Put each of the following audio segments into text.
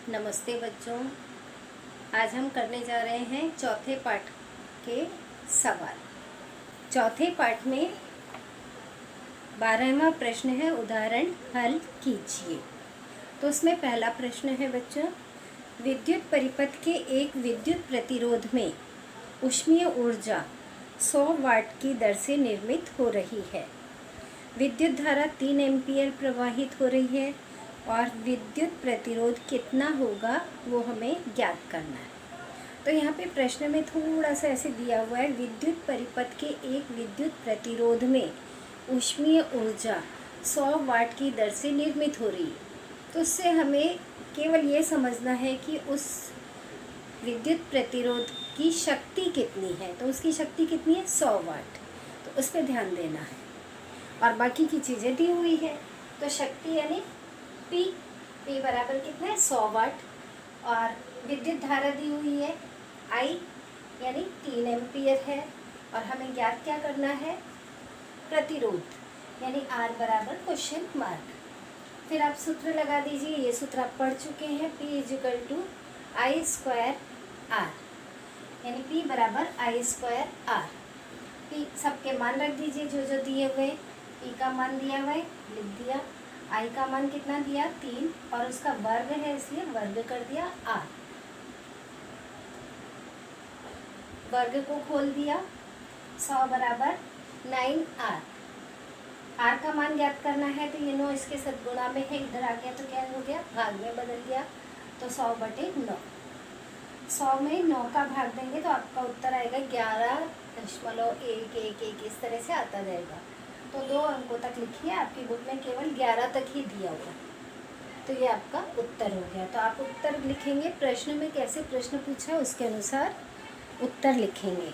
नमस्ते बच्चों। आज हम करने जा रहे हैं चौथे पाठ के सवाल। चौथे पाठ में 12वां प्रश्न है, उदाहरण हल कीजिए। तो उसमें पहला प्रश्न है बच्चों, विद्युत परिपथ के एक विद्युत प्रतिरोध में ऊष्मीय ऊर्जा 100 वाट की दर से निर्मित हो रही है। विद्युत धारा 3 एम्पीयर प्रवाहित हो रही है और विद्युत प्रतिरोध कितना होगा वो हमें ज्ञात करना है। तो यहाँ पे प्रश्न में थोड़ा सा ऐसे दिया हुआ है, विद्युत परिपथ के एक विद्युत प्रतिरोध में ऊष्मीय ऊर्जा 100 वाट की दर से निर्मित हो रही है। तो उससे हमें केवल ये समझना है कि उस विद्युत प्रतिरोध की शक्ति कितनी है। तो उसकी शक्ति कितनी है? 100 वाट। तो उस पर ध्यान देना है और बाकी की चीज़ें दी हुई है। तो शक्ति यानी P बराबर कितना है? 100 वाट। और विद्युत धारा दी हुई है I यानी 3 एम्पीयर है। और हमें ज्ञात क्या करना है? प्रतिरोध यानी R बराबर क्वेश्चन मार्क। फिर आप सूत्र लगा दीजिए, ये सूत्र आप पढ़ चुके हैं, P = I² R यानी P बराबर I² R। P सबके मान रख दीजिए जो जो दिए हुए। P का मान दिया हुआ है, लिख दिया। I का मान कितना दिया? 3 और उसका वर्ग है इसलिए वर्ग कर दिया R। वर्ग को खोल दिया, 100 बराबर 9R। R का मान ज्ञात करना है तो ये 9 इसके सदगुणा में है, इधर आ गया तो क्या हो गया? भाग में बदल गया। तो 100/9, 100 में 9 का भाग देंगे तो आपका उत्तर आएगा 11.111, इस तरह से आता जाएगा। तो 2 अंकों तक लिखिए, आपकी बुक में केवल 11 तक ही दिया हुआ। तो ये आपका उत्तर हो गया। तो आप उत्तर लिखेंगे, प्रश्न में कैसे प्रश्न पूछा है उसके अनुसार उत्तर लिखेंगे।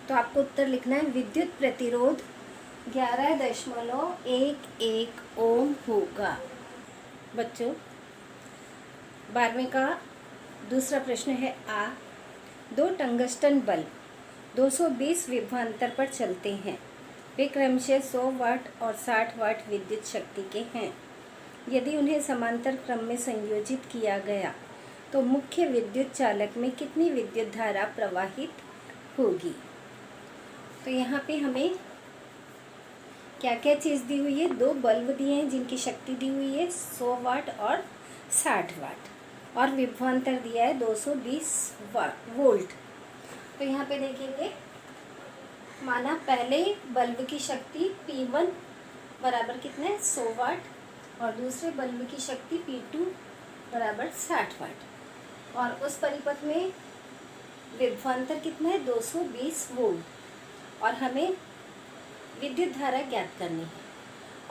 तो आपको उत्तर लिखना है, विद्युत प्रतिरोध 11.11 ओम होगा। बच्चों 12वें का दूसरा प्रश्न है आ। 2 टंगस्टन बल्ब 220 विभवांतर पर चलते हैं। वे क्रमशः 100 वाट और 60 वाट विद्युत शक्ति के हैं। यदि उन्हें समांतर क्रम में संयोजित किया गया तो मुख्य विद्युत चालक में कितनी विद्युत धारा प्रवाहित होगी। तो यहाँ पे हमें क्या क्या चीज़ दी हुई है? 2 बल्ब दिए हैं जिनकी शक्ति दी हुई है 100 वाट और 60 वाट और विभवांतर दिया है 220 वोल्ट। तो यहाँ पे देखेंगे, माना पहले बल्ब की शक्ति P1 बराबर कितना है? 100 वाट और दूसरे बल्ब की शक्ति P2 बराबर 60 वाट और उस परिपथ में विभवांतर कितना है? 220 वोल्ट और हमें विद्युत धारा ज्ञात करनी है।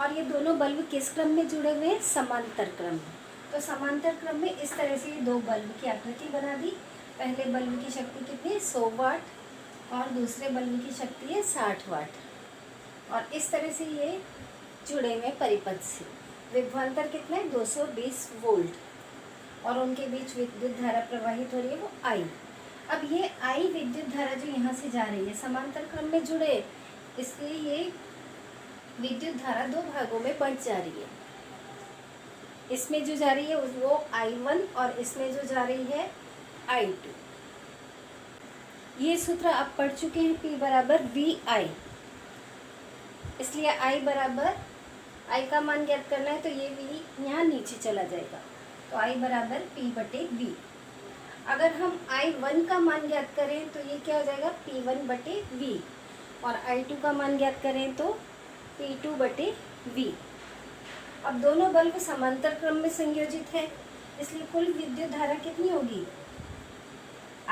और ये दोनों बल्ब किस क्रम में जुड़े हुए हैं? समांतर क्रम में। तो समांतर क्रम में इस तरह से 2 बल्ब की आकृति बना दी। पहले बल्ब की शक्ति कितनी है? 100 वाट और दूसरे बल्ब की शक्ति है 60 वाट और इस तरह से ये जुड़े हुए परिपथ से। विभवांतर कितना है? 220 वोल्ट और उनके बीच विद्युत धारा प्रवाहित हो रही है वो I। अब ये I विद्युत धारा जो यहाँ से जा रही है, समांतर क्रम में जुड़े, इसलिए ये विद्युत धारा 2 भागों में बंट जा रही है। इसमें जो जा रही है वो I1 और इसमें जो जा रही है I2। ये सूत्र आप पढ़ चुके हैं, P बराबर VI, इसलिए I बराबर, I का मान ज्ञात करना है तो ये V यहाँ नीचे चला जाएगा। तो I बराबर P/V। अगर हम I1 का मान ज्ञात करें तो ये क्या हो जाएगा? P1/V और I2 का मान ज्ञात करें तो P2/V। अब दोनों बल्ब समांतर क्रम में संयोजित है, इसलिए कुल विद्युत धारा कितनी होगी?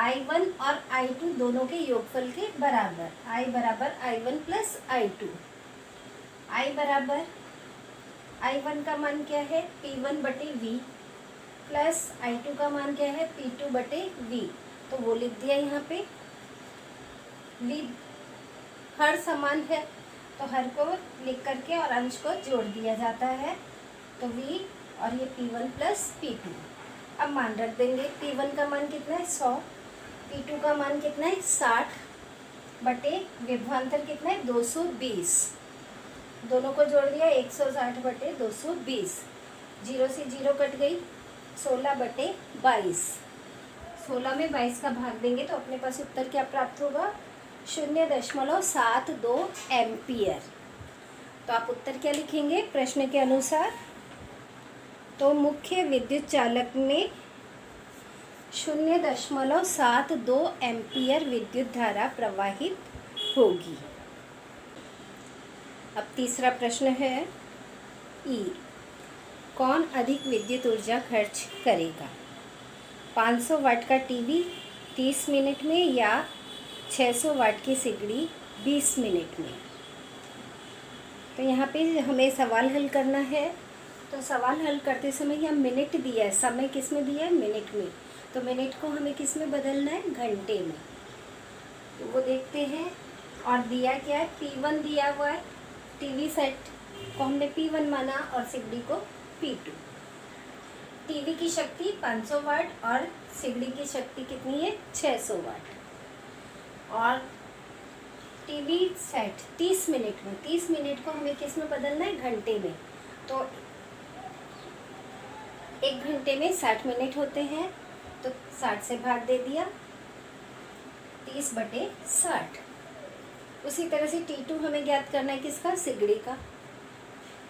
I1 और I2 दोनों के योगफल के बराबर। I बराबर I1 प्लस I2। I बराबर, I1 का मान क्या है? P1/V प्लस I2 का मान क्या है? P2/V। तो वो लिख दिया यहाँ पे। V हर समान है तो हर को लिख करके और अंश को जोड़ दिया जाता है। तो V और ये P1 प्लस P2। अब मान रख देंगे। P1 का मान कितना है? 100। P2 का मान कितना है? 60 बटे विभवांतर कितना है? 220। दोनों को जोड़ दिया, 160/220। 0 से 0 कट गई 16/22। 16 में 22 का भाग देंगे तो अपने पास उत्तर क्या प्राप्त होगा? 0.72 एम्पियर। तो आप उत्तर क्या लिखेंगे प्रश्न के अनुसार? तो मुख्य विद्युत चालक में 0.72 एम्पियर विद्युत धारा प्रवाहित होगी। अब तीसरा प्रश्न है ई। कौन अधिक विद्युत ऊर्जा खर्च करेगा? 500 वाट का टीवी 30 मिनट में या 600 वाट की सिगड़ी 20 मिनट में? तो यहाँ पे हमें सवाल हल करना है। तो सवाल हल करते समय यहाँ मिनट दिया है, समय किस में दिया है? मिनट में। तो मिनट को हमें किस में बदलना है? घंटे में। तो वो देखते हैं। और दिया क्या है? P1 दिया हुआ है। टीवी सेट को हमने P1 माना और सिगड़ी को P2। टीवी की शक्ति 500 वाट और सिगड़ी की शक्ति कितनी है? 600 वाट। और टीवी सेट 30 मिनट में, 30 मिनट को हमें किस में बदलना है? घंटे में। तो 1 घंटे में 60 मिनट होते हैं, तो 60 से भाग दे दिया, 30/60। उसी तरह से T2 हमें ज्ञात करना है किसका? सिगड़ी का।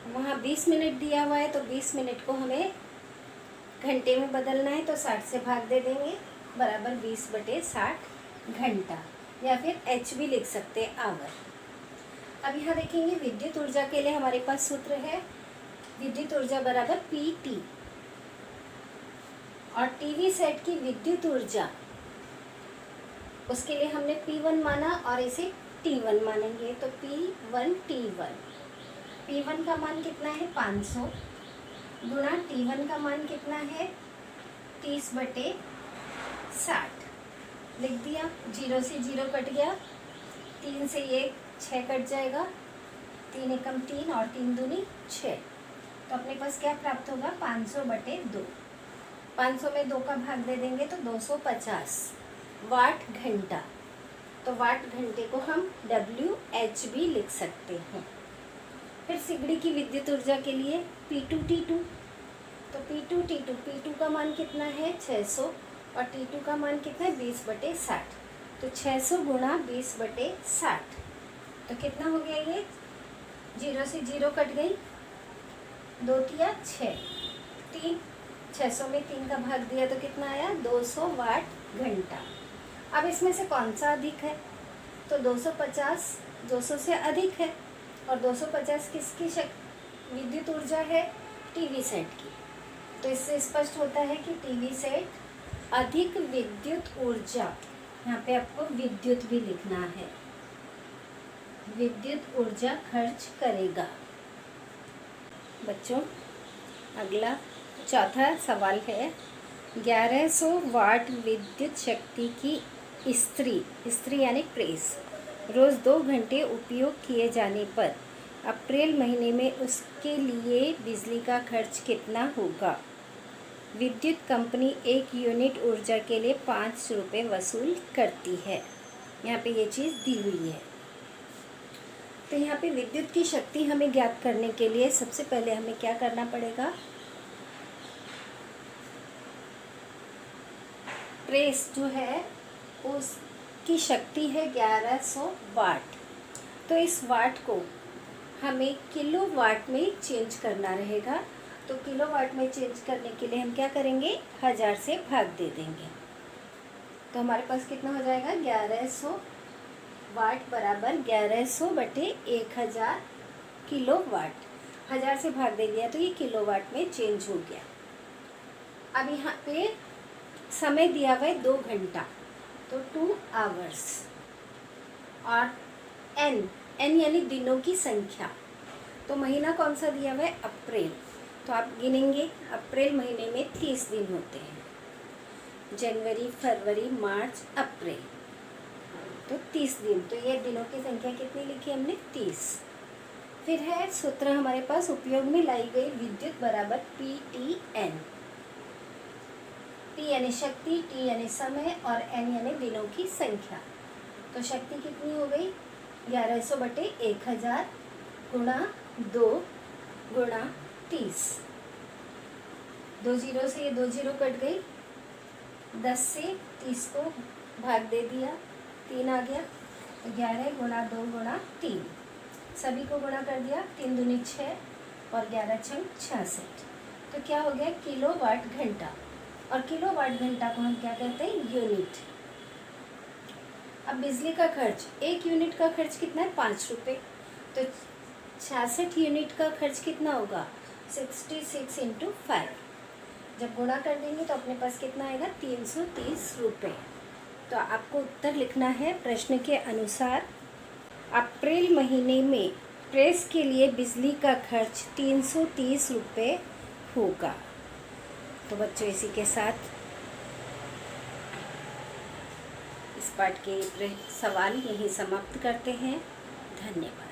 वहाँ 20 मिनट दिया हुआ है, तो 20 मिनट को हमें घंटे में बदलना है, तो 60 से भाग दे देंगे, बराबर 20/60 घंटा, या फिर H भी लिख सकते हैं, आवर। अब यहाँ देखेंगे विद्युत ऊर्जा के लिए हमारे पास सूत्र है विद्युत ऊर्जा बराबर PT। और टीवी सेट की विद्युत ऊर्जा, उसके लिए हमने P1 माना और इसे T1 मानेंगे। तो P1 T1, P1 का मान कितना है? 500 गुणा T1 का मान कितना है? 30/60 लिख दिया। 0 से 0 कट गया, 3 से 1 6 कट जाएगा, 3 एकम 3 और 3 दूनी 6। तो अपने पास क्या प्राप्त होगा? 500/2। 500 में 2 का भाग दे देंगे तो 250 वाट घंटा। तो वाट घंटे को हम WH भी लिख सकते हैं। फिर सिगड़ी की विद्युत ऊर्जा के लिए P2 T2। तो P2 T2, P2 का मान कितना है? 600 और T2 का मान कितना है? 20/60। तो 600 गुणा 20/60, तो कितना हो गया ये? 0 से 0 कट गई, 2 तिया 6, 3, 600 में 3 का भाग दिया तो कितना आया? 200 वाट घंटा। अब इसमें से कौन सा अधिक है? तो 250 200 से अधिक है, और 250 किसकी विद्युत ऊर्जा है? टीवी सेट की। तो इससे स्पष्ट होता है कि टीवी सेट अधिक विद्युत ऊर्जा, यहाँ पे आपको विद्युत भी लिखना है, विद्युत ऊर्जा खर्च करेगा। बच्चों, अगला चौथा सवाल है 1100 वाट विद्युत शक्ति की इस्त्री यानी प्रेस रोज़ 2 घंटे उपयोग किए जाने पर अप्रैल महीने में उसके लिए बिजली का खर्च कितना होगा? विद्युत कंपनी 1 यूनिट ऊर्जा के लिए 5 रुपये वसूल करती है। यहाँ पे ये चीज़ दी हुई है। तो यहाँ पे विद्युत की शक्ति हमें ज्ञात करने के लिए सबसे पहले हमें क्या करना पड़ेगा? प्रेस जो है उसकी शक्ति है 1100 वाट। तो इस वाट को हमें किलो वाट में चेंज करना रहेगा। तो किलो वाट में चेंज करने के लिए हम क्या करेंगे? 1000 से भाग दे देंगे। तो हमारे पास कितना हो जाएगा? 1100 वाट बराबर 1100/1000 किलो वाट। 1000 से भाग दे दिया तो ये किलो वाट में चेंज हो गया। अब यहाँ पे समय दिया हुआ है 2 घंटा, तो 2 आवर्स। और n यानी दिनों की संख्या। तो महीना कौन सा दिया हुआ है? अप्रैल। तो आप गिनेंगे, अप्रैल महीने में 30 दिन होते हैं। जनवरी, फरवरी, मार्च, अप्रैल, तो 30 दिन। तो ये दिनों की संख्या कितनी लिखी हमने? 30। फिर है सूत्र हमारे पास, उपयोग में लाई गई विद्युत बराबर PTN। P यानी शक्ति, T यानी समय और N यानी दिनों की संख्या। तो शक्ति कितनी हो गई? 1100/1000 गुणा 2 गुणा 30 2 जीरो से ये 2 जीरो कट गई, 10 से 30 को भाग दे दिया, 3 आ गया, 11 गुणा 2 गुणा 3, सभी को गुणा कर दिया, 3 दूनी 6 और 11 छंग 66। तो क्या हो गया, किलोवाट घंटा। और किलोवाट घंटा को हम क्या कहते हैं, यूनिट। अब बिजली का खर्च, 1 यूनिट का खर्च कितना है, 5 रुपये। तो 66 यूनिट का खर्च कितना होगा, 66 इंटू 5। जब गुणा कर देंगे तो अपने पास कितना आएगा, 330 रुपये। तो आपको उत्तर लिखना है प्रश्न के अनुसार। अप्रैल महीने में प्रेस के लिए बिजली का खर्च 330 रुपये होगा। तो बच्चों, इसी के साथ इस पाठ के सवाल यहीं समाप्त करते हैं। धन्यवाद।